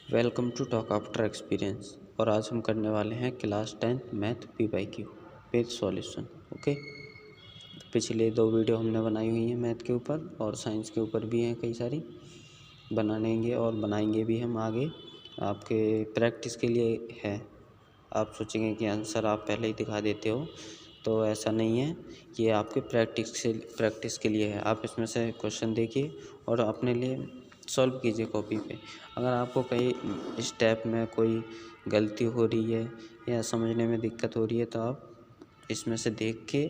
Welcome to talk after experience. और आज हम करने वाले हैं class 10th math PYQ page solution. Okay, पिछले 2 वीडियो हमने बनाई हुई हैं मैथ के ऊपर और साइंस के ऊपर भी हैं, कई सारी बनाएंगे और बनाएंगे भी हम आगे। आपके प्रैक्टिस के लिए है। आप सोचेंगे कि आंसर आप पहले ही दिखा देते हो, तो ऐसा नहीं है। ये आपके प्रैक्टिस के लिए है। आप इसमें से क्वेश्चन देखिए और अपने लिए सॉल्व कीजिए कॉपी पे। अगर आपको कहीं स्टेप में कोई गलती हो रही है या समझने में दिक्कत हो रही है, तो आप इसमें से देख के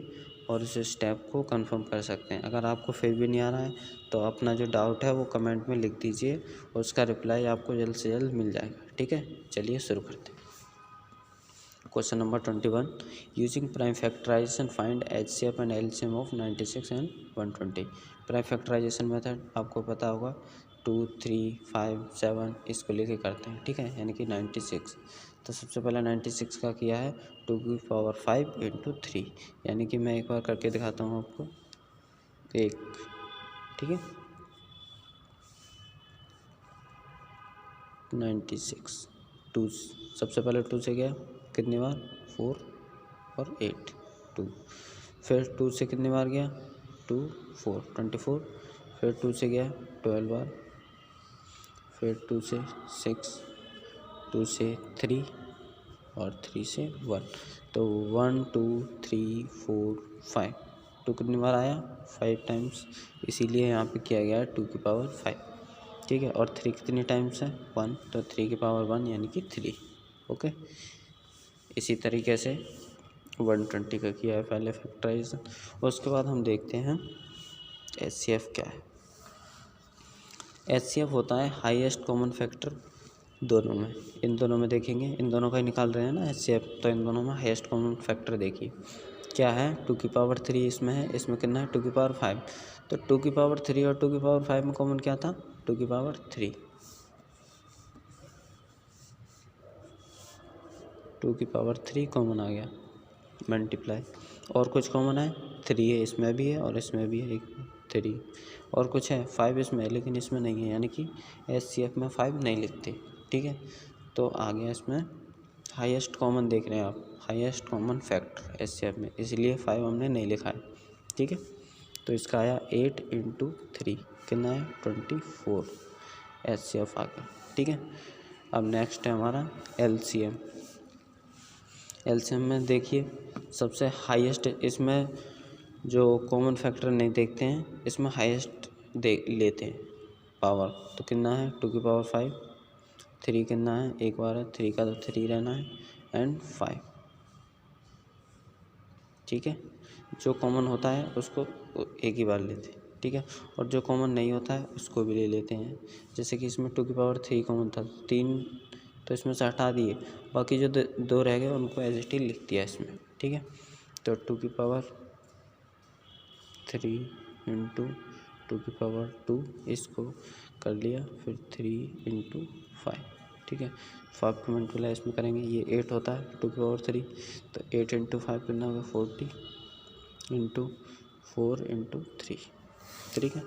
और उस स्टेप को कंफर्म कर सकते हैं। अगर आपको फिर भी नहीं आ रहा है तो अपना जो डाउट है वो कमेंट में लिख दीजिए और उसका रिप्लाई आपको जल्द से जल्द मिल जाएगा। ठीक है, चलिए शुरू करते हैं। Question number 21, using prime factorization find HCF and LCM of 96 and 120। Prime factorization method आपको पता होगा, 2, 3, 5, 7 इसको लेके करते हैं। ठीक है, यानी कि 96। तो सबसे पहले 96 का किया है 2 की पावर 5 इंटू 3, यानी कि मैं एक बार करके दिखाता हूँ आपको। एक, ठीक है, 96 2, सबसे पहले 2 से गया कितनी बार 4 और 8 2, फिर 2 से कितनी बार गया 2 4 24, फिर 2 से गया 12 बार, फिर 2 से 6, 2 से 3 और 3 से 1। तो 1 2 3 4 5, 2 कितनी बार आया 5 टाइम्स, इसीलिए यहाँ पे किया गया है 2 की पावर 5। ठीक है, और 3 कितनी टाइम्स है 1, तो 3 की पावर 1 यानी कि 3। ओके, इसी तरीके से 120 का किया है पहले फैक्टराइजेशन। और उसके बाद हम देखते हैं HCF क्या है। HCF होता है हाईएस्ट कॉमन फैक्टर दोनों में। इन दोनों में देखेंगे, इन दोनों का ही निकाल रहे हैं ना HCF, तो इन दोनों में हाईएस्ट कॉमन फैक्टर देखिए क्या है। 2 की पावर 3 इसमें है, इसमें कितना है 2 की पावर 5। तो 2 की पावर 3 और 2 की पावर 5 में कॉमन क्या था 2 की पावर 3। 2 की पावर 3 कॉमन आ गया, मल्टीप्लाई। और कुछ कॉमन है 3 है, इसमें भी है और इसमें भी है एक 3। और कुछ है 5 इसमें है लेकिन इसमें नहीं है, यानी कि HCF में 5 नहीं लिखते। ठीक है, तो आ गया इसमें हाईएस्ट कॉमन, देख रहे हैं आप हाईएस्ट कॉमन फैक्टर HCF में, इसलिए 5 हमने नहीं लिखा है। ठीक है, तो इसका आया 8 इंटू 3 कितना है 24 HCF आ गया। ठीक है, अब नेक्स्ट है हमारा LCM। LCM में देखिए सबसे हाईएस्ट, इसमें जो कॉमन फैक्टर नहीं देखते हैं, इसमें हाईएस्ट लेते हैं पावर। तो कितना है 2 की पावर 5, 3 कितना है एक बार है 3 का, तो 3 रहना है एंड 5। ठीक है, जो कॉमन होता है उसको एक ही बार लेते हैं। ठीक है, और जो कॉमन नहीं होता है उसको भी ले लेते हैं। जैसे कि इसमें 2 की पावर 3 कॉमन था, 3 तो इसमें से हटा दिए, बाकी जो 2 रह गए उनको एज इट इज लिख दिया इसमें। ठीक है, तो 2 की पावर 3 इंटू 2 की पावर 2 इसको कर लिया, फिर 3 इंटू 5। ठीक है, 5 को मल्टीप्लाई इसमें करेंगे, ये 8 होता है 2 की पावर 3, तो 8 इंटू 5 कितना होगा 40 इंटू 4 इंटू 3। ठीक है,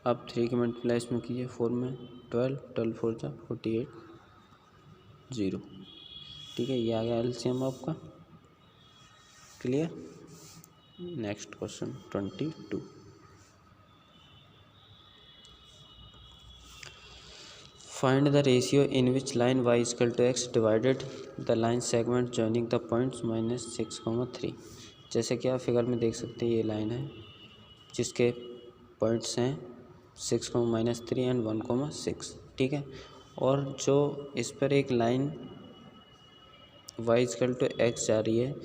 अब 3 की मल्टीप्लाई इसमें कीजिए 4 में 12, 12 4 जा 48 0। ठीक है, ये आ गया LCM आपका। Clear. Next question 22, find the ratio in which line y equal to x divided the line segment joining the points -6, 3। जैसे कि आप फिगर में देख सकते हैं, ये लाइन है जिसके पॉइंट्स हैं 6, -3 एंड 1, 6। ठीक है, और जो इस पर एक line y equal to x जा रही है,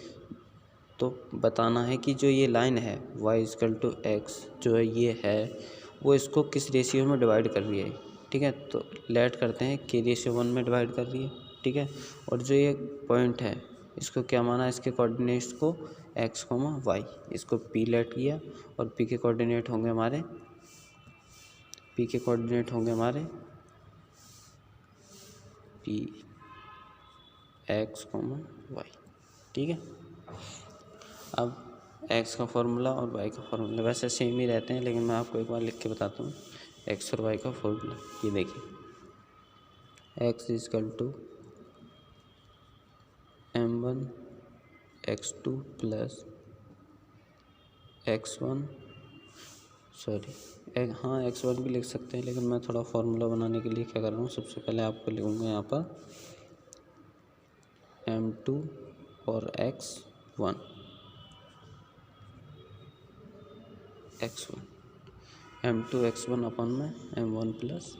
तो बताना है कि जो ये लाइन है y इक्वल टू x जो है ये है, वो इसको किस रेशियो में डिवाइड कर रही है। ठीक है, तो लेट करते हैं k रेशियो 1 में डिवाइड कर रही है। ठीक है, और जो ये पॉइंट है इसको क्या माना, इसके कोऑर्डिनेट्स को x, y, इसको p लेट किया, और p के कोऑर्डिनेट होंगे हमारे p x, y। ठीक है, अब x का फॉर्मूला और y का फॉर्मूला वैसे सेम ही रहते हैं, लेकिन मैं आपको एक बार लिख के बताता हूँ x और y का फॉर्मूला। ये देखिए x equal to m1 x2 plus x1 sorry हाँ x1 भी लिख सकते हैं, लेकिन मैं थोड़ा फार्मूला बनाने के लिए क्या कर रहा हूँ, सबसे पहले आपको लिखूँगा यहाँ पर m2 और x1 m2 x1 अपन में m1 प्लस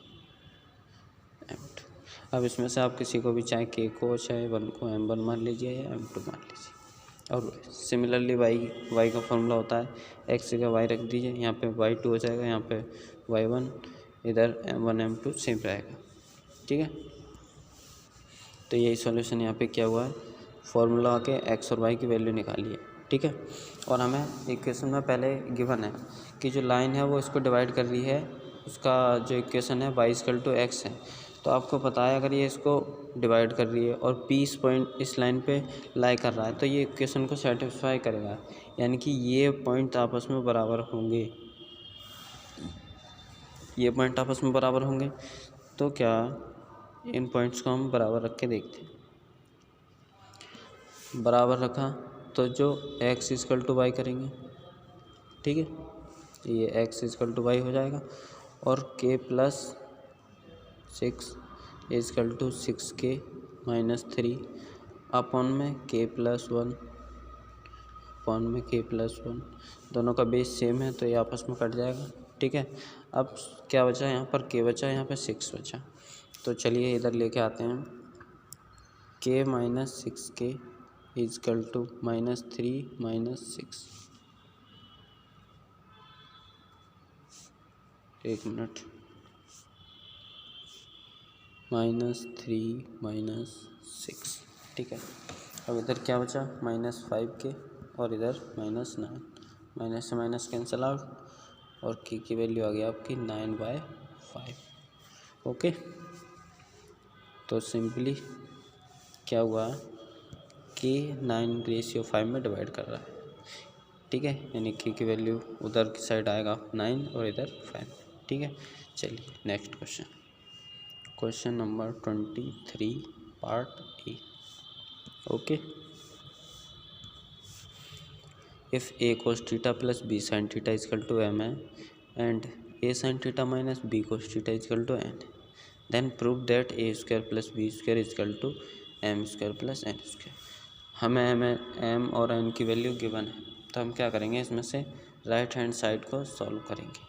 m2। अब इसमें से आप किसी को भी चाहे k को चाहे 1 को m1 मान लीजिए या m2 मान लीजिए। और सिमिलरली y का फॉर्मूला होता है x का y रख दीजिए, यहाँ पे y2 हो जाएगा, यहाँ पे y1, इधर m1 m2 सेम रहेगा। ठीक है, तो यही सॉल्यूशन यहाँ पे क्या हुआ है, फॉर्मूला आके x और y की वैल्यू निकाली है। ठीक है, और हमें इक्वेशन में पहले गिवन है कि जो लाइन है वो इसको डिवाइड कर रही है, उसका जो इक्वेशन है y इक्वल टू x है। तो आपको पता है अगर ये इसको डिवाइड कर रही है और p इस पॉइंट इस लाइन पे लाई कर रहा है तो ये इक्वेशन को सेटिस्फाई करेगा, यानी कि ये पॉइंट आपस में बराबर होंगे, ये पॉइंट आपस में बराबर होंगे। तो क्या इन पॉइंट्स को हम बराबर रख के देखते हैं, बराबर रखा तो जो x इक्वल टू वाई करेंगे, ठीक है, ये x इक्वल टू वाई हो जाएगा और k plus 6 equal to 6k minus 3 upon में k प्लस 1 अपॉन में k प्लस 1, दोनों का बेस सेम है तो ये आपस में कट जाएगा। ठीक है, अब क्या बचा यहाँ पर, k बचा, यहाँ पे 6 बचा, तो चलिए इधर लेके आते हैं k minus 6k equal to minus 3 minus 6, एक मिनट, -3 -6। ठीक है, अब इधर क्या बचा, -5k और इधर -9, माइनस से माइनस कैंसिल आउट और की वैल्यू आ गई आपकी 9/5। ओके, तो सिंपली क्या हुआ कि 9/5 में डिवाइड कर रहा है। ठीक है, यानी की वैल्यू उधर की साइड आएगा 9 और इधर 5। ठीक है, चलिए next question number 23 part A. Okay, if a cos theta plus b sin theta equal to m है and a sin theta minus b cos theta equal to n, then prove that a square plus b square equal to m square plus n square. हमें m और n की value given है, तो हम क्या करेंगे, इसमें से राइट हैंड साइड को सॉल्व करेंगे,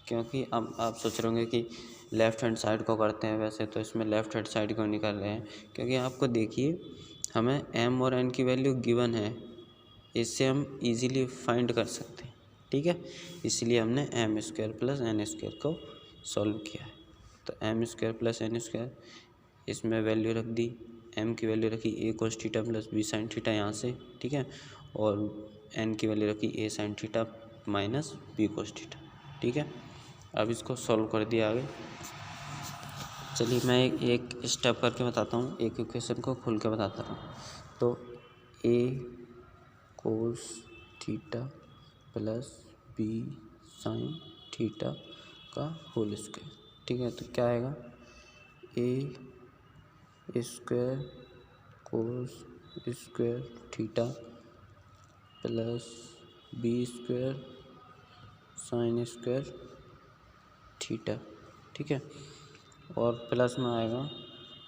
क्योंकि अब आप सोच रहे होंगे कि लेफ़्ट हैंड साइड को करते हैं, वैसे तो इसमें लेफ़्ट हैंड साइड को नहीं कर रहे हैं, क्योंकि आपको देखिए हमें m और n की वैल्यू गिवन है, इससे हम इजीली फाइंड कर सकते हैं। ठीक है, इसलिए हमने m square plus n square को सॉल्व किया है। तो m square plus n square, इसमें वैल्यू रख दी, m की वैल्यू रखी a cos theta plus b sin theta यहाँ से, ठीक है, और n की वैल्यू रखी a sin theta minus b cos theta. ठीक है, अब इसको सॉल्व कर दिया आगे। चलिए मैं एक स्टेप करके बताता हूँ, एक इक्वेशन को खोल के बताता हूँ। तो a cos theta plus b sin theta का होल स्क्वायर। ठीक है, तो क्या आएगा, a square cos square theta plus b square sine square theta. ठीक है, और प्लस में आएगा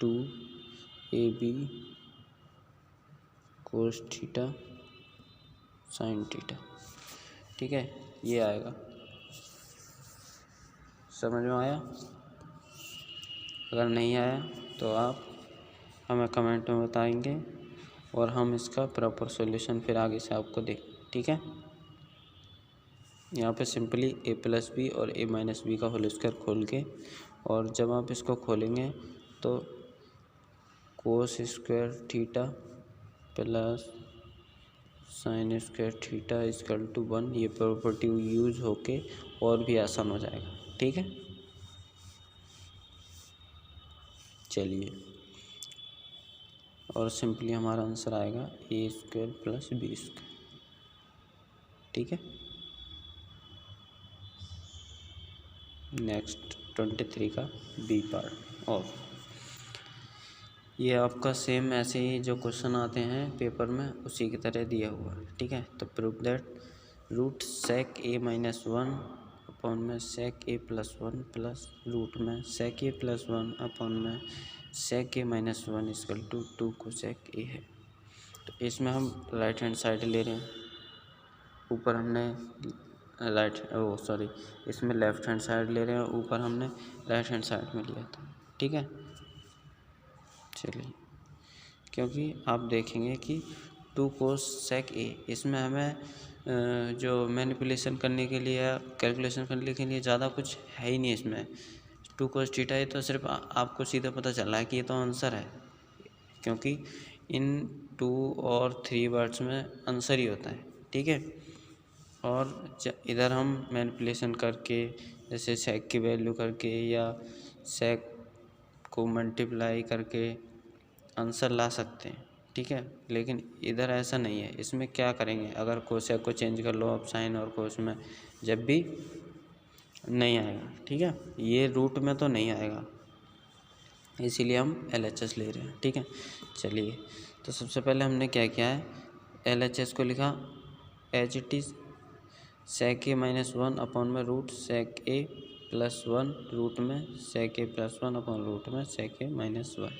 2ab cos theta sine theta. ठीक है, ये आएगा, समझ में आया? अगर नहीं आया तो आप हमें कमेंट में बताएंगे और हम इसका प्रॉपर सॉल्यूशन फिर आगे से आपको दें। ठीक है, यहाँ पे सिंपली a प्लस बी और a माइनस बी का होल स्क्वायर खोल के, और जब आप इसको खोलेंगे तो cos square theta plus sine square theta equal to 1, ये प्रॉपर्टी यूज़ होके और भी आसान हो जाएगा। ठीक है, चलिए, और सिंपली हमारा आंसर आएगा a square plus B square. ठीक है, नेक्स्ट 23 का बी पार्ट। और ये आपका सेम ऐसे ही जो क्वेश्चन आते हैं पेपर में उसी की तरह दिया हुआ है, ठीक है। तो prove that root sec A minus one upon में sec A plus one plus root में sec A plus one upon में sec A minus one equal to two cosec A है। तो इसमें हम राइट हैंड साइड ले रहे हैं, ऊपर हमने इसमें लेफ्ट हैंड साइड ले रहे हैं, ऊपर हमने राइट हैंड साइड में लिया था, ठीक है। चलिए, क्योंकि आप देखेंगे कि टू कोस सेक ए, इसमें हमें जो मैनिपुलेशन करने के लिए या कैलकुलेशन करने के लिए ज़्यादा कुछ है ही नहीं इसमें। टू कोस थीटा है तो सिर्फ आपको सीधा पता चल रहा है कि ये तो आंसर है, क्योंकि इन 2 और 3 वर्ड्स में आंसर ही होता है, ठीक है। और इधर हम मैनिपुलेशन करके जैसे सेक की वैल्यू करके या सेक को मल्टीप्लाई करके आंसर ला सकते हैं, ठीक है। लेकिन इधर ऐसा नहीं है। इसमें क्या करेंगे, अगर कोसेक को चेंज कर लो आप साइन और कोस में, जब भी नहीं आएगा, ठीक है। ये रूट में तो नहीं आएगा, इसीलिए हम LHS ले रहे हैं, ठीक है। चलिए, तो सबसे पहले हमने क्या किया है, LHS को लिखा as it is sec A minus one upon में root sec A plus one root में sec A plus one upon root में सेक ए माइनस वन।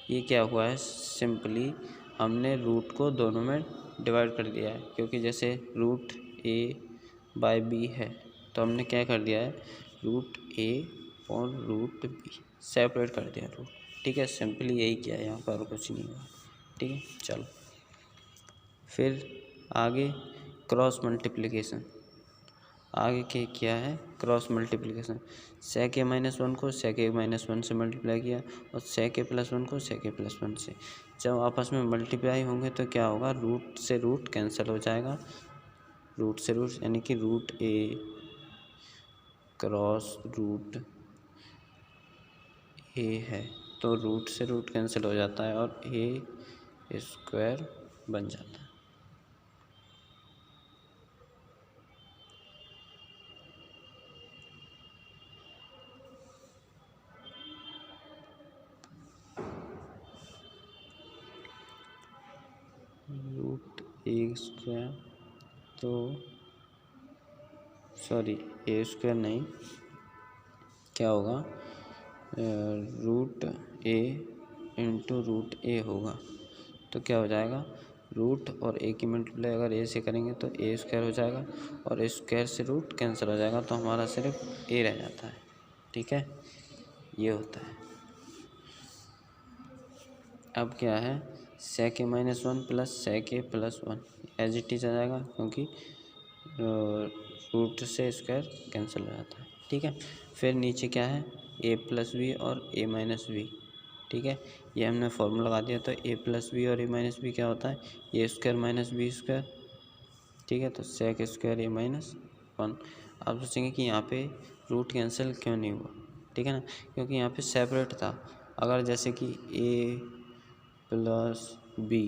ये क्या हुआ है, सिंपली हमने रूट को दोनों में डिवाइड कर दिया है, क्योंकि जैसे रूट ए बाय बी है तो हमने क्या कर दिया है, रूट ए और रूट बी सेपरेट कर दिया रूट, ठीक है। सिंपली यही किया है यहाँ पर, कुछ नहीं हुआ, ठीक है। चलो फिर आगे क्रॉस मल्टीप्लिकेशन, आगे क्या है, cross multiplication. Sec A minus one को सेक ए माइनस वन से मल्टीप्लाई किया और सेक ए प्लस वन को सेक ए प्लस वन से। जब आपस में मल्टीप्लाई होंगे तो क्या होगा, रूट से रूट कैंसिल हो जाएगा, रूट से रूट यानी कि रूट ए क्रॉस रूट ए है तो रूट से रूट कैंसिल हो जाता है और ए स्क्वायर बन जाता है। रूट ए स्क्वायर तो सॉरी ए स्क्वायर नहीं, क्या होगा, रूट ए इंटू रूट ए होगा। तो क्या हो जाएगा, रूट और ए की मल्टीप्लाई अगर ए से करेंगे तो ए स्क्वायर हो जाएगा और ए स्क्वायर से रूट कैंसिल हो जाएगा, तो हमारा सिर्फ ए रह जाता है, ठीक है। ये होता है। अब क्या है, sec A minus one plus sec A plus one as it is आ जाएगा, क्योंकि रूट से स्क्वायर कैंसिल हो जाता है, ठीक है। फिर नीचे क्या है, ए प्लस बी और ए माइनस बी, ठीक है। ये हमने फॉर्मूला लगा दिया, तो ए प्लस बी और ए माइनस बी क्या होता है, A square minus B square, ठीक है। तो sec square A minus one. आप सोचेंगे कि यहाँ पे रूट कैंसिल क्यों नहीं हुआ, ठीक है ना, क्योंकि यहाँ पे सेपरेट था। अगर जैसे कि ए प्लस बी,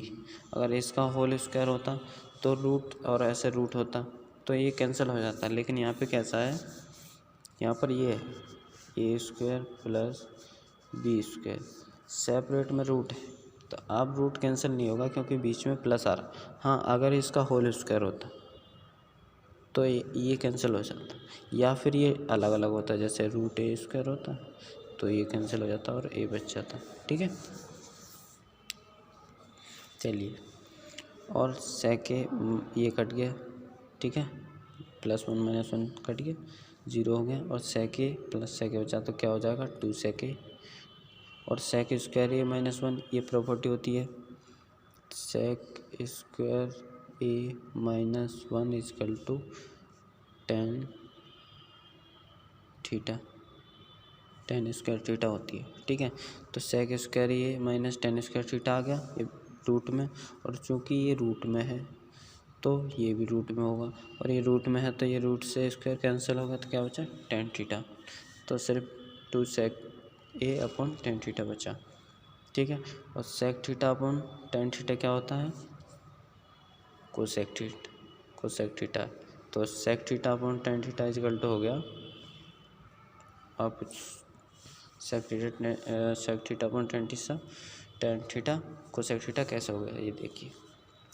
अगर इसका होल स्क्वायर होता तो रूट और ऐसे रूट होता तो ये कैंसिल हो जाता, लेकिन यहाँ पे कैसा है, यहाँ पर ये है A square plus B square, separate में रूट है तो अब रूट कैंसिल नहीं होगा क्योंकि बीच में प्लस आ रहा। हाँ, अगर इसका होल स्क्वायर होता तो ये कैंसिल हो जाता, या फिर ये अलग अलग होता, जैसे रूट ए स्क्वायर होता तो ये कैंसिल हो जाता और ए बच जाता, ठीक है। चलिए, और सेक ए ये कट गया, ठीक है, plus one minus one cut गया, जीरो हो गया, और सेक ए प्लस सेक ए बचा तो क्या हो जाएगा, टू सेक ए, और sec square A minus one ये प्रॉपर्टी होती है, sec square A minus one equal to tan theta, tan square theta होती है, ठीक है। तो sec square A minus tan square theta आ गया ये रूट में, और चूँकि ये रूट में है तो ये भी रूट में होगा, और ये रूट में है तो ये रूट से स्क्वायर कैंसिल होगा तो क्या बचा, टेन थीटा। तो सिर्फ two sec A upon tan theta बचा, ठीक है। और sec theta upon tan theta क्या होता है, कोसेक थीटा। तो sec theta upon tan theta equal to हो गया, आप sec theta upon tan theta tan theta cosec theta कैसे हो गया ये देखिए।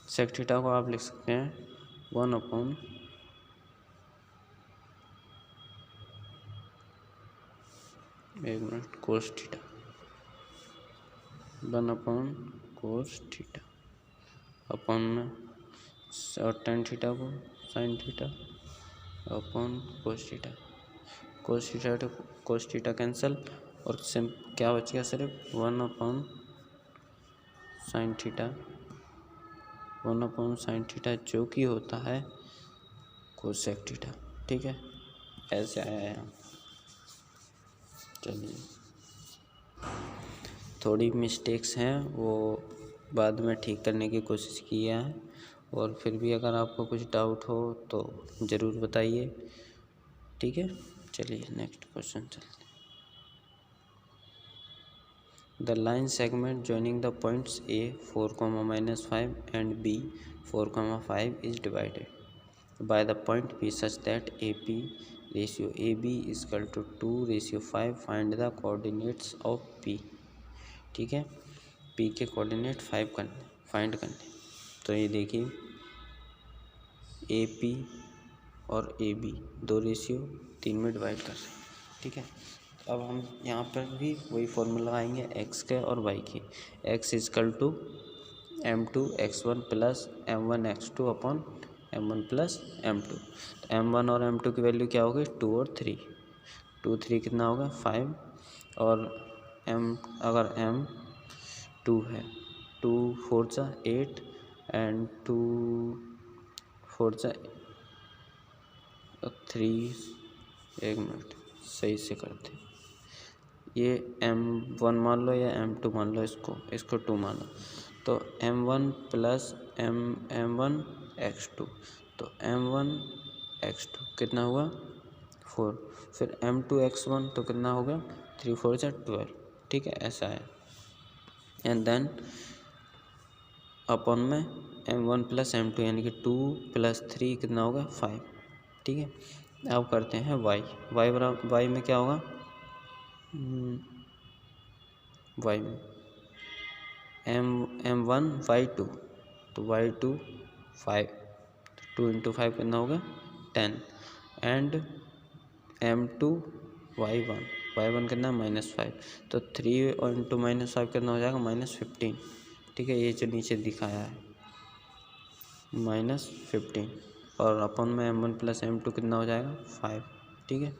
सेक थीटा को आप लिख सकते हैं 1 एक minute cos theta 1 cos theta अपन में और टेन थीटा को साइन थीटा अपन cos theta. Cos theta cancel और सिम क्या बच गया सिर्फ 1 साइन थीटा 1 साइन थीटा जो कि होता है कोसेक थीटा। ठीक है, ऐसे आया यहाँ। चलिए, थोड़ी मिस्टेक्स हैं वो बाद में ठीक करने की कोशिश किया है, और फिर भी अगर आपको कुछ डाउट हो तो ज़रूर बताइए। ठीक है, चलिए नेक्स्ट क्वेश्चन चलते हैं। The line segment joining the points A 4,-5 and B 4,5 is divided by the point P such that AP ratio AB is equal to 2:5. Find the coordinates of P। ठीक है, P के coordinate find करने। तो ये देखिए AP और AB 2:3 में divide कर रहे हैं। ठीक है, अब हम यहाँ पर भी वही फॉर्मूला लगाएंगे x के और y के। x equal to m2 x1 plus m1 x2 upon m1 plus m2। m1 और m2 की वैल्यू क्या होगी 2 और 3। 2 3 कितना होगा 5, और अगर m2 है 2 4 जा 8 एंड 2 4 जा 3। एक मिनट सही से करते, ये m1 मान लो या m2 मान लो, इसको 2 मान लो। तो m1 प्लस m1 x2, तो m1 x2 कितना हुआ 4, फिर m2 x1 तो कितना होगा 3 4 जा 12। ठीक है, ऐसा है। एंड देन अपॉन में m1 प्लस m2 यानी कि 2 + 3 कितना होगा 5। ठीक है, अब करते हैं y में क्या होगा y में m1 y2, तो y2 5, 2 × 5 कितना होगा 10, एंड m2 y1 कितना -5, तो 3 × -5 कितना हो जाएगा -15। ठीक है, ये जो नीचे दिखाया है -15, और अपन में m1 प्लस m2 कितना हो जाएगा 5। ठीक है,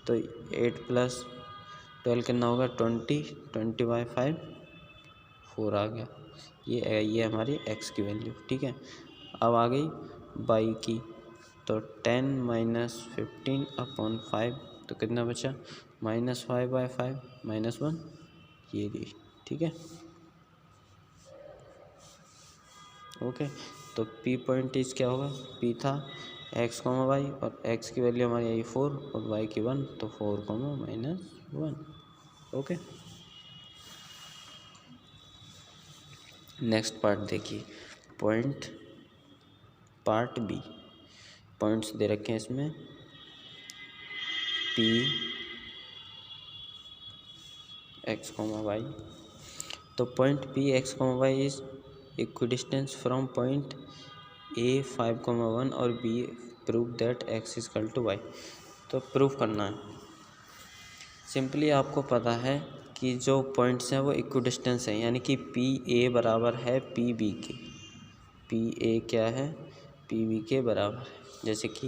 तो 8 + 12 कितना होगा 20/5 4 आ गया। ये हमारी x की वैल्यू। ठीक है, अब आ गई y की, तो 10 - 15 अपॉन 5, तो कितना बचा -5/5 -1, ये दी। ठीक है, ओके। तो P पॉइंट इज क्या होगा, P था x, y, और x की वैल्यू हमारी आई 4 और y की 1, तो 4, -1। ओके, नेक्स्ट पार्ट देखिए, पार्ट बी। पॉइंट्स दे रखे हैं इसमें P x, y। तो point P x, y is equidistance from point A 5,1 और B prove that x is equal to y। तो प्रूफ करना है, सिंपली आपको पता है कि जो पॉइंट्स हैं वो इक्विडिस्टेंस है, यानी कि पी ए बराबर है पी बी के। पी ए क्या है पी बी के बराबर है। जैसे कि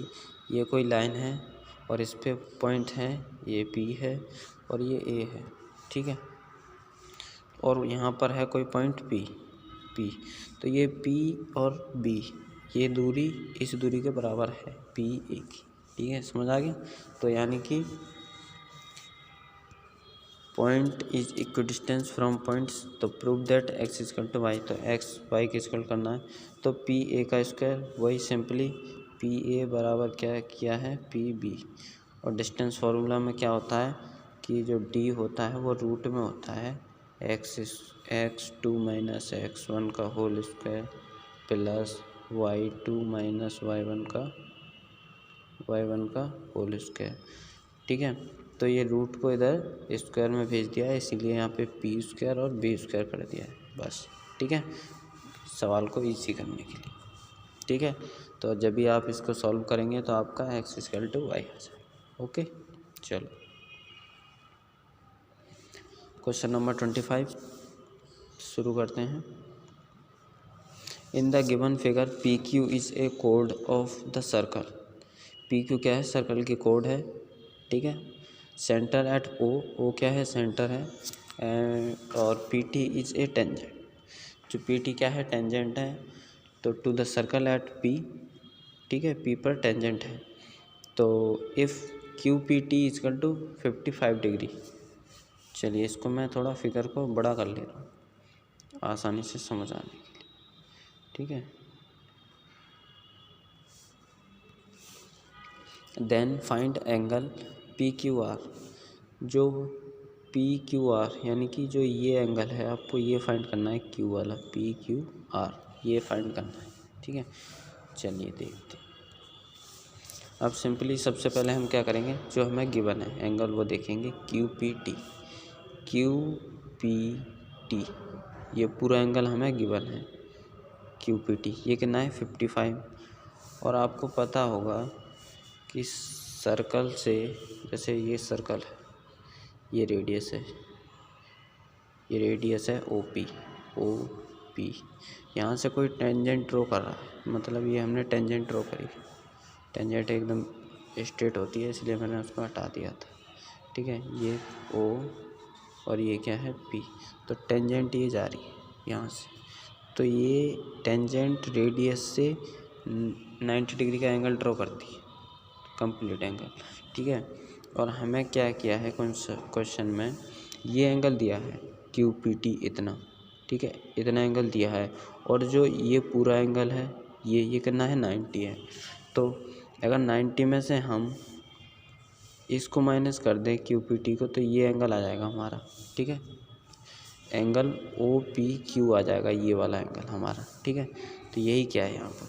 ये कोई लाइन है और इस पे पॉइंट है, ये पी है और ये ए है। ठीक है, और यहाँ पर है कोई पॉइंट पी, तो ये पी और बी ये दूरी इस दूरी के बराबर है पी ए की। ठीक है, समझ आ गया। तो यानी कि point is equidistance from points, तो prove that x is equal to Y. तो x y की इक्वल करना है, तो पी ए का स्क्वायर वही सिंपली पी ए बराबर क्या किया है पी बी। और डिस्टेंस फार्मूला में क्या होता है कि जो d होता है वो रूट में होता है x2 - x1 का whole square plus y2 - y1 का होल स्क्वायर। ठीक है, तो ये रूट को इधर स्क्वायर में भेज दिया है, इसीलिए यहाँ पे पी स्क्वायर और बी स्क्वायर कर दिया है बस। ठीक है, सवाल को ईजी करने के लिए। ठीक है, तो जब भी आप इसको सॉल्व करेंगे तो आपका x इक्वल टू वाई आ जाए। ओके, चलो क्वेश्चन नंबर 25 शुरू करते हैं। In the given figure P Q is a code of the circle. P Q क्या है? सर्कल की कोड है। ठीक है, सेंटर एट ओ, ओ क्या है? सेंटर है। और P T is a tangent. जो पी टी क्या है? टेंजेंट है। तो to the circle at P, ठीक है, पी पर टेंजेंट है। तो if Q P T equal to 55 degree. चलिए इसको मैं थोड़ा फिगर को बड़ा कर ले रहा हूँ आसानी से समझ आने के लिए। ठीक है, then find angle P Q R. जो पी क्यू आर यानी कि जो ये एंगल है आपको ये फाइंड करना है, क्यू वाला पी क्यू आर ये फाइंड करना है। ठीक है, चलिए देखते हैं। अब सिंपली सबसे पहले हम क्या करेंगे, जो हमें गिवन है एंगल वो देखेंगे Q P T. Q P T ये पूरा एंगल हमें गिवन है क्यू पी टी। ये कितना है? 55। और आपको पता होगा कि सर्कल से, जैसे ये सर्कल है, ये रेडियस है, ये रेडियस है ओ पी। ओ पी यहाँ से कोई टेंजेंट ड्रॉ कर रहा है, मतलब ये हमने टेंजेंट ड्रॉ करी। टेंजेंट एकदम स्ट्रेट होती है इसलिए मैंने उसको हटा दिया था। ठीक है, ये ओ और ये क्या है? पी। तो टेंजेंट ये जा रही है यहाँ से, तो ये टेंजेंट रेडियस से 90 डिग्री का एंगल ड्रॉ करती है, कंप्लीट एंगल। ठीक है, और हमें क्या किया है क्वेश्चन में, ये एंगल दिया है क्यू पी टी इतना। ठीक है, इतना एंगल दिया है और जो ये पूरा एंगल है ये कितना है? 90 है। तो अगर 90 में से हम इसको माइनस कर दें क्यू पी टी को तो ये एंगल आ जाएगा हमारा। ठीक है, एंगल ओ पी क्यू आ जाएगा, ये वाला एंगल हमारा। ठीक है, तो यही क्या है यहाँ पर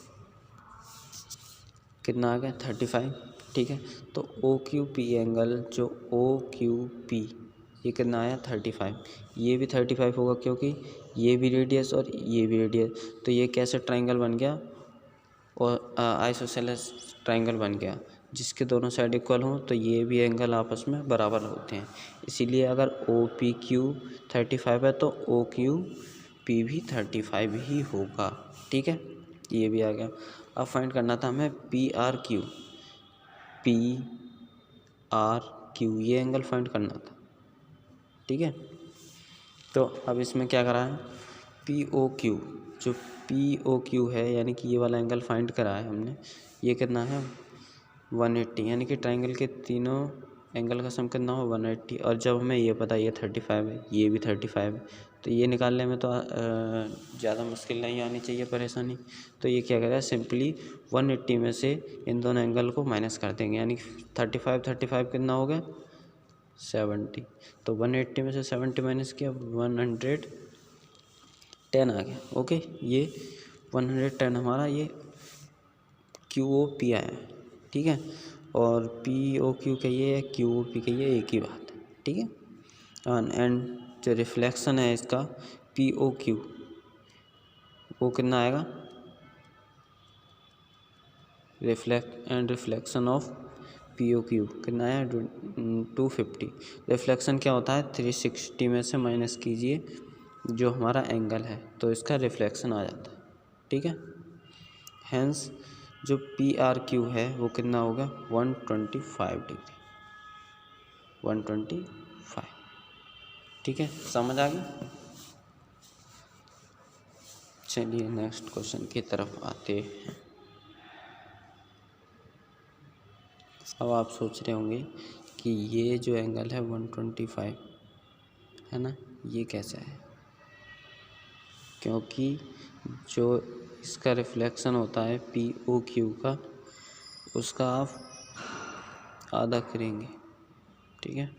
कितना आ गया? 35। ठीक है, तो ओ क्यू पी एंगल, जो ओ क्यू पी ये कितना आया? 35। ये भी 35 होगा क्योंकि ये भी रेडियस और ये भी रेडियस। तो ये कैसे ट्रायंगल बन गया? और आइसोसेलेस ट्रायंगल बन गया, जिसके दोनों साइड इक्वल हों तो ये भी एंगल आपस में बराबर होते हैं। इसीलिए अगर ओ पी क्यू 35 है तो ओ क्यू पी भी 35 ही होगा। ठीक है, ये भी आ गया। अब फाइंड करना था हमें P R Q. P R Q ये एंगल फाइंड करना था। ठीक है, तो अब इसमें क्या करा है? पी ओ क्यू, जो पी ओ क्यू है यानी कि ये वाला एंगल फाइंड करा है हमने, ये कितना है? 180। यानी कि ट्रायंगल के तीनों एंगल का सम कितना हो? 180। और जब हमें ये पता ये 35 है, ये भी 35 है, तो ये निकालने में तो ज़्यादा मुश्किल नहीं आनी चाहिए, परेशानी। तो ये क्या करेगा? सिंपली 180 में से इन दोनों एंगल को माइनस कर देंगे, यानी 35 कितना हो गया? 70। तो 180 में से 70 माइनस किया, 110 आ गया। ओके, ये 110 हमारा ये क्यू ओ पी आया है। ठीक है, और पी ओ क्यू कहिए या क्यू ओ पी कहिए, एक ही बात है। ठीक है, एंड जो रिफ्लेक्शन है इसका पी ओ क्यू वो कितना आएगा? Reflection of P O Q कितना है? 250। रिफ्लेक्शन क्या होता है? 360 में से माइनस कीजिए जो हमारा एंगल है तो इसका रिफ्लेक्शन आ जाता है। ठीक है, हैंस जो पी आर क्यू है वो कितना होगा? 125 डिग्री। 125। ठीक है, समझ आ गई? चलिए नेक्स्ट क्वेश्चन की तरफ आते हैं। अब आप सोच रहे होंगे कि ये जो एंगल है 125 है ना, ये कैसा है? क्योंकि जो इसका रिफ्लेक्शन होता है पी ओ क्यू का, उसका आप आधा करेंगे। ठीक है,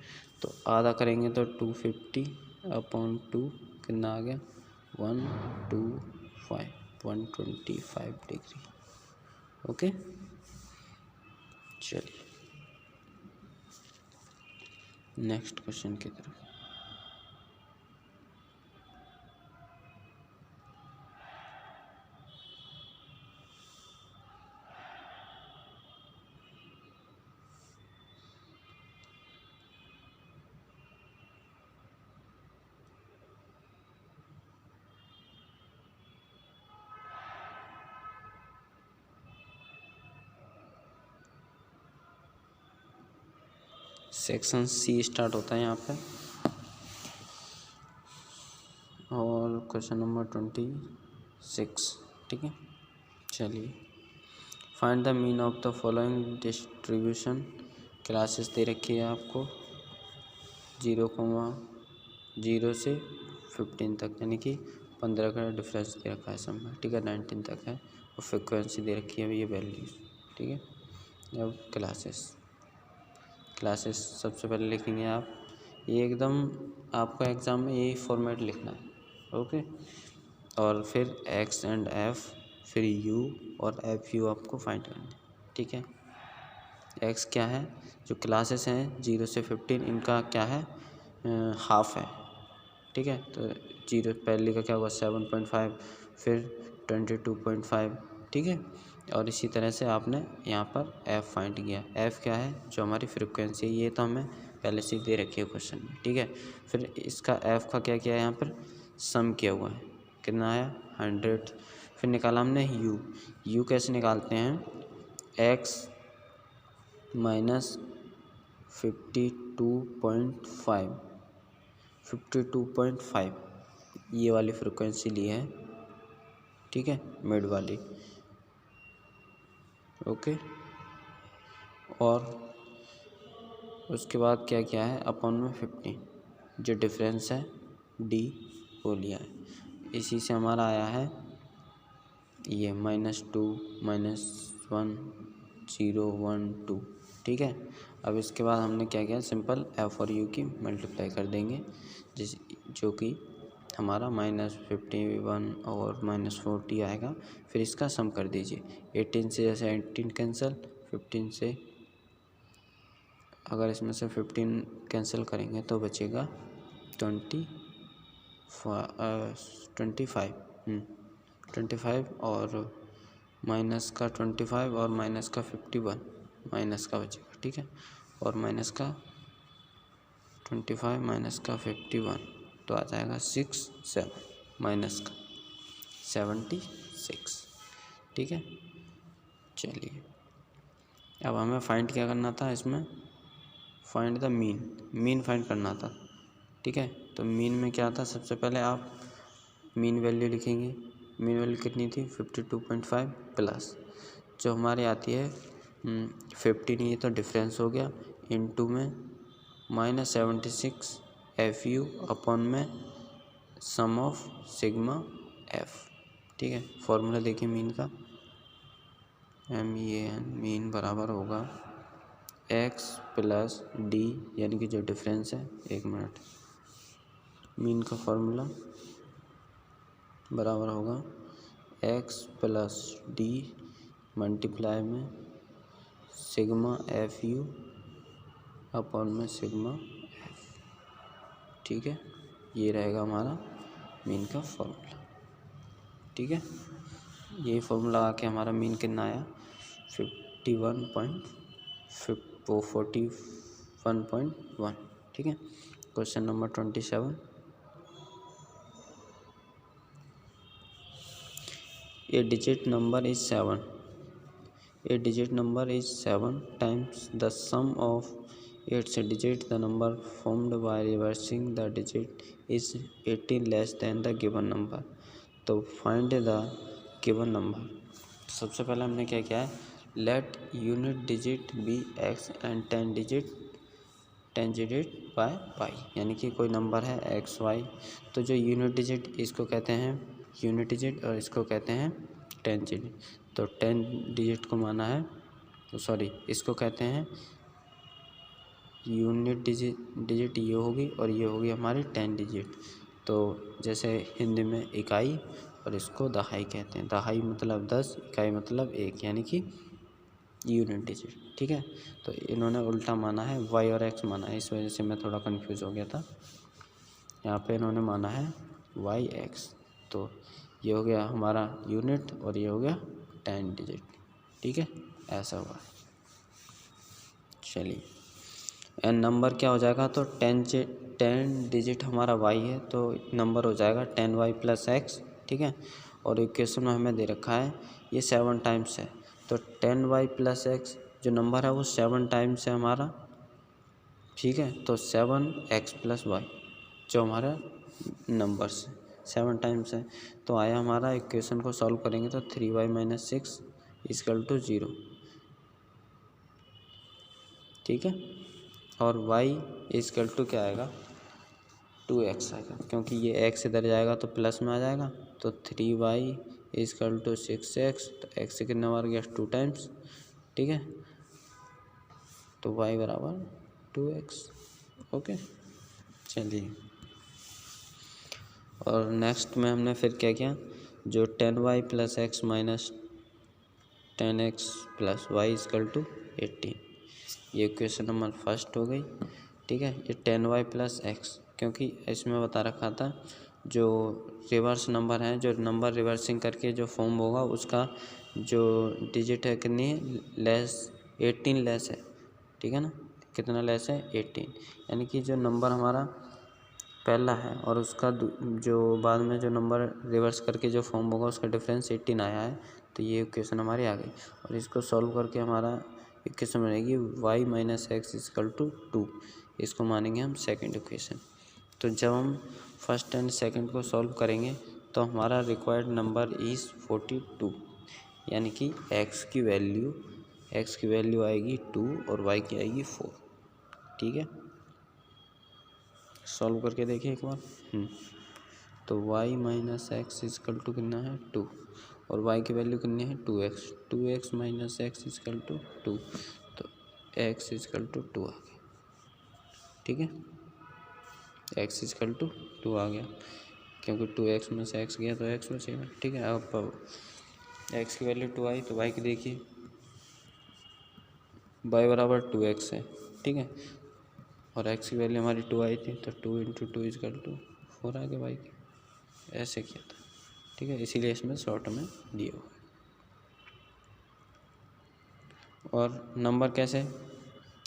तो आधा करेंगे तो 250/2 कितना आ गया? 125 डिग्री। ओके, चलिए नेक्स्ट क्वेश्चन की तरफ। सेक्शन सी स्टार्ट होता है यहाँ पे और क्वेश्चन नंबर 26, ठीक है। चलिए, find the mean of the following distribution. Classes दे रखी है आपको 0,0 से 15 तक, यानी कि 15 का डिफरेंस दे रखा है सब में, ठीक है। 19 तक है और फ्रिक्वेंसी दे रखी है ये वैल्यूज, ठीक है। अब क्लासेस सबसे पहले लिखेंगे आप, ये एकदम आपका एग्ज़ाम में यही फॉर्मेट लिखना है, ओके। और फिर एक्स एंड एफ, फिर यू और एफ यू आपको फाइंड करना है, ठीक है। एक्स क्या है, जो क्लासेस हैं 0 से 15 इनका क्या है, हाफ है, ठीक है। तो 0 पहले का क्या हुआ 7.5, फिर 22.5, ठीक है। और इसी तरह से आपने यहाँ पर एफ़ फाइंड किया। एफ़ क्या है, जो हमारी फ्रिक्वेंसी है, ये तो हमें पहले से दे रखी है क्वेश्चन में, ठीक है। फिर इसका एफ़ का क्या किया है, यहाँ पर सम किया हुआ है, कितना आया 100। फिर निकाला हमने यू कैसे निकालते हैं, एक्स माइनस 52.5 ये वाली फ्रिक्वेंसी ली है, ठीक है, मिड वाली, ओके। और उसके बाद क्या किया है, अपॉन में 15 जो डिफरेंस है डी वो लिया है। इसी से हमारा आया है ये -2 -1 0 1 2, ठीक है। अब इसके बाद हमने क्या किया, सिंपल एफ और यू की मल्टीप्लाई कर देंगे, जो कि हमारा -51 और -40 आएगा। फिर इसका सम कर दीजिए, 18 से जैसे 18 कैंसिल, 15 से अगर इसमें से 15 कैंसिल करेंगे तो बचेगा 25 और माइनस का 25 और माइनस का 51 माइनस का बचेगा, ठीक है। और माइनस का 25 माइनस का 51 तो आ जाएगा 67 माइनस का 76, ठीक है। चलिए, अब हमें फाइंड क्या करना था, इसमें फाइंड द मीन फाइंड करना था, ठीक है। तो मीन में क्या था, सबसे पहले आप मीन वैल्यू लिखेंगे। मीन वैल्यू कितनी थी 52.5 प्लस जो हमारी आती है 15, ये तो डिफरेंस हो गया, इनटू में -76 एफ यू अपॉन में सम ऑफ सिग्मा एफ, ठीक है। फॉर्मूला देखिए मीन का, MEAN मीन बराबर होगा एक्स प्लस डी, यानी कि जो डिफरेंस है, 1 मिनट, मीन का फॉर्मूला बराबर होगा एक्स प्लस डी मल्टीप्लाई में सिग्मा एफ यू अपॉन में सिग्मा एफ, ठीक है। ये रहेगा हमारा मीन का फॉर्मूला, ठीक है। यही फॉर्मूला लगा के हमारा मीन कितना आया 41.1, ठीक है। Question number 27, A digit number is 7 times the sum of its digits. The number formed by reversing the digit is 18 less than the given number. तो find the given number। सबसे पहले हमने क्या किया है, let unit digit be x and 10 digit by y, यानी कि कोई नंबर है x y, तो जो यूनिट डिजिट इसको कहते हैं यूनिट डिजिट और इसको कहते हैं 10 डिजिट। तो 10 डिजिट को माना है, तो सॉरी, इसको कहते हैं यूनिट डिजिट ये होगी और ये होगी हमारी 10 डिजिट। तो जैसे हिंदी में इकाई और इसको दहाई कहते हैं, दहाई मतलब 10, इकाई मतलब 1, यानी कि यूनिट डिजिट, ठीक है। तो इन्होंने उल्टा माना है, वाई और एक्स माना है, इस वजह से मैं थोड़ा कंफ्यूज हो गया था। यहाँ पे इन्होंने माना है वाई एक्स, तो ये हो गया हमारा यूनिट और ये हो गया 10 डिजिट, ठीक है, ऐसा हुआ। चलिए एन नंबर क्या हो जाएगा, तो 10 डिजिट हमारा वाई है, तो नंबर हो जाएगा 10y प्लस एक्स, ठीक है। और इक्वेशन में हमें दे रखा है ये 7 टाइम्स है, तो 10y प्लस एक्स जो नंबर है वो 7 टाइम्स है हमारा, ठीक है। तो 7x प्लस वाई जो हमारा नंबर्स 7 टाइम्स है, तो आया हमारा, इक्वेशन को सॉल्व करेंगे तो 3y माइनस 6 इक्वल टू 0, ठीक है। और y इक्वल टू क्या आएगा, 2x आएगा, क्योंकि ये x इधर जाएगा तो प्लस में आ जाएगा, तो 3y इक्वल टू 6x, तो x से कितना बार गया 2 टाइम्स, ठीक है। तो y बराबर 2x, ओके। चलिए और नेक्स्ट में हमने फिर क्या किया, जो 10y plus x minus 10x plus y equal to 18, ये क्वेश्चन नंबर फर्स्ट हो गई, ठीक है। ये 10y प्लस एक्स, क्योंकि इसमें बता रखा था जो रिवर्स नंबर है, जो नंबर रिवर्सिंग करके जो फॉर्म होगा उसका जो डिजिट है कितनी है, लेस 18 लेस है, ठीक है ना। कितना लेस है, 18, यानी कि जो नंबर हमारा पहला है और उसका जो बाद में जो नंबर रिवर्स करके जो फॉर्म होगा उसका डिफरेंस 18 आया है, तो ये इक्वेशन हमारी आ गई। और इसको सॉल्व करके हमारा इक्वेशन बनेगी y minus x equal to 2, इसको मानेंगे हम सेकंड इक्वेशन। तो जब हम फर्स्ट एंड सेकंड को सॉल्व करेंगे तो हमारा रिक्वायर्ड नंबर इज़ 42, यानी कि x की वैल्यू आएगी 2 और y की आएगी 4, ठीक है। सॉल्व करके देखिए एक बार। तो y minus x equal to कितना है 2, और y की वैल्यू कितनी है 2x minus x equal to 2, तो x इक्वल टू 2 आ गया, ठीक है। x इक्वल टू 2 आ गया, क्योंकि 2x में से x गया तो x बचेगा, ठीक है। अब x की वैल्यू 2 आई, तो y की देखिए, y बराबर 2x है, ठीक है। और x की वैल्यू हमारी 2 आई थी, तो 2 इंटू 2 इक्वल टू 4 आ गया y की, ऐसे किया था, ठीक है। इसीलिए इसमें शॉर्ट में दिया हुआ है। और नंबर कैसे,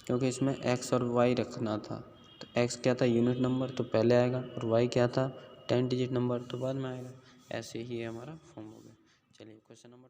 क्योंकि इसमें x और y रखना था, तो x क्या था यूनिट नंबर, तो पहले आएगा, और y क्या था 10 डिजिट नंबर, तो बाद में आएगा। ऐसे ही हमारा फॉर्म हो गया। चलिए क्वेश्चन नंबर